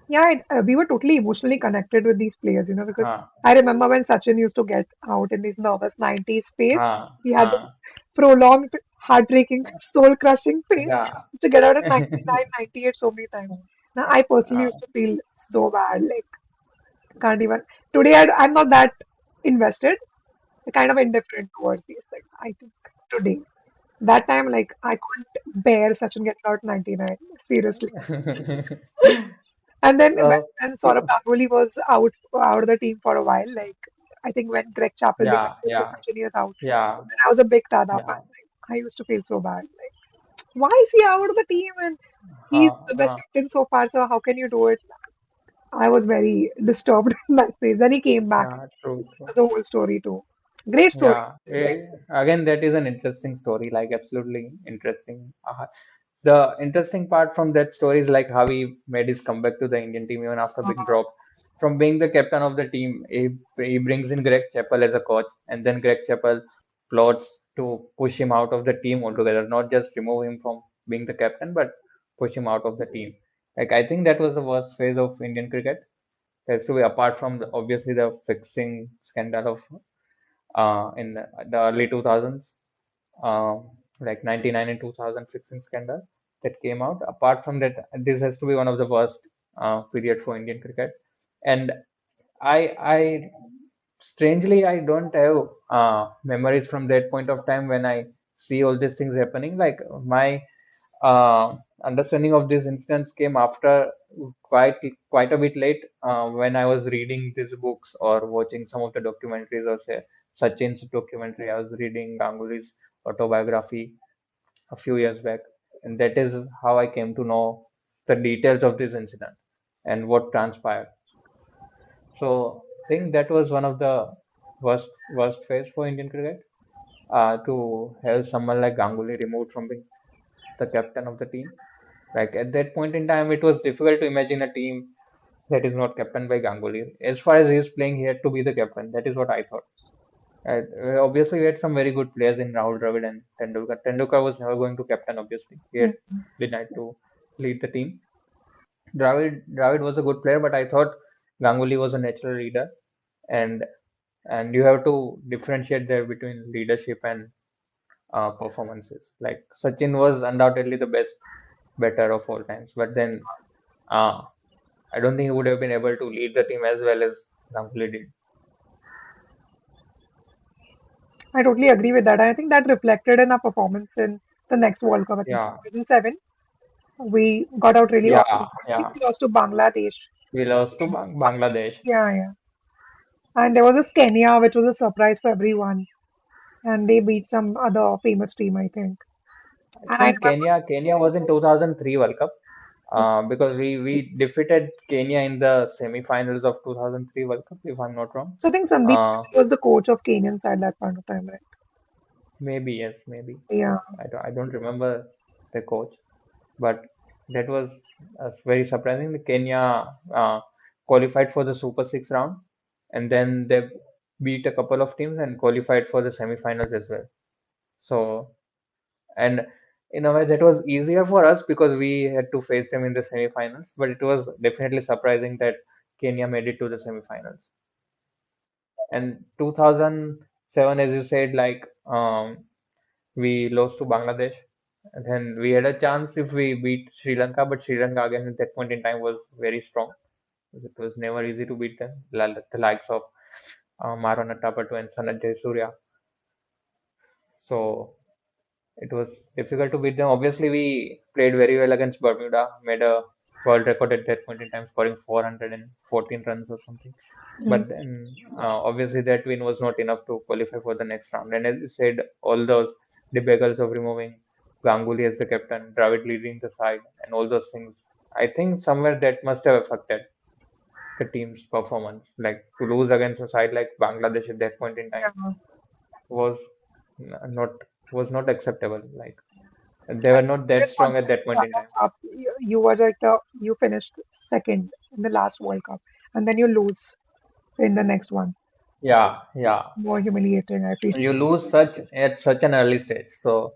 Yeah, we were totally emotionally connected with these players, because Huh, I remember when Sachin used to get out in his nervous 90s phase, huh, he had huh. this prolonged, heartbreaking, soul-crushing phase. Yeah. He used to get out at 99, 98 so many times. Now, I personally Uh, used to feel so bad, like, can't even. Today, I'm not that invested, kind of indifferent towards these things, I think, today. That time, like, I couldn't bear Sachin getting out 99, seriously. And then so, when Saurabh Ganguly was out of the team for a while, like I think when Greg Chappell became yeah, coach and yeah, Sachin is out, yeah, then I was a big Tada fan. yeah. Like, I used to feel so bad. Like, why is he out of the team and he's Huh, the best huh. captain so far? So how can you do it? I was very disturbed in that phase. Then he came back. Yeah, true, true. There's a whole story too. Great story. Yeah, again, that is an interesting story, like absolutely interesting. The interesting part from that story is like how he made his comeback to the Indian team even after being Uh, dropped. From being the captain of the team, he brings in Greg Chappell as a coach, and then Greg Chappell plots to push him out of the team altogether, not just remove him from being the captain, but push him out of the team. Like I think that was the worst phase of Indian cricket. That's to be apart from obviously the fixing scandal of in the early 2000s, uh, like 99 and 2000 fixing scandal that came out. Apart from that, this has to be one of the worst period for Indian cricket. And I strangely I don't have memories from that point of time when I see all these things happening. Like my uh, understanding of this instance came after quite quite a bit late when I was reading these books or watching some of the documentaries or say Sachin's documentary. I was reading Ganguly's autobiography a few years back, and that is how I came to know the details of this incident and what transpired. So I think that was one of the worst phase for Indian cricket to have someone like Ganguly removed from being the captain of the team. Like at that point in time, it was difficult to imagine a team that is not captained by Ganguly. As far as he is playing, he had to be the captain. That is what I thought. Obviously, we had some very good players in Rahul Dravid and Tendulkar. Tendulkar was never going to captain, obviously. He had mm. denied to lead the team. Dravid was a good player, but I thought Ganguly was a natural leader, and you have to differentiate there between leadership and performances. Like Sachin was undoubtedly the best batter of all times, but then uh, I don't think he would have been able to lead the team as well as Ganguly did. I totally agree with that. I think that reflected in our performance in the next World Cup, I think Yeah, 2007. We got out really early. yeah, I think yeah. we lost to Bangladesh. We lost to Bangladesh. Yeah, yeah. And there was this Kenya, which was a surprise for everyone. And they beat some other famous team, I think. I And I think Kenya was in 2003 World Cup remember, because we defeated Kenya in the semi-finals of 2003 World Cup, if I'm not wrong. so I think Sandeep Uh, was the coach of Kenyan side that point of time, right? Maybe yes, maybe. Yeah. I don't remember the coach, but that was very surprising. The Kenya qualified for the Super Six round, and then they beat a couple of teams and qualified for the semi-finals as well. So, and in a way, that was easier for us because we had to face them in the semi-finals. But it was definitely surprising that Kenya made it to the semi-finals. And 2007, as you said, like we lost to Bangladesh. And then we had a chance if we beat Sri Lanka, but Sri Lanka again at that point in time was very strong. It was never easy to beat them. The likes of Maron Attapattu and Sanat Jayasuriya. So it was difficult to beat them. Obviously, we played very well against Bermuda, made a world record at that point in time, scoring 414 runs or something. Mm. But then, obviously, that win was not enough to qualify for the next round. And as you said, all those debacles of removing Ganguly as the captain, Dravid leading the side, and all those things, I think somewhere that must have affected the team's performance. Like to lose against a side like Bangladesh at that point in time Yeah. was not acceptable. Like they And were not even that not strong at just that point in Tata time. stuff. You were like you finished second in the last World Cup, and then you lose in the next one. Yeah, It's yeah. more humiliating, I feel. You lose such at such an early stage. So.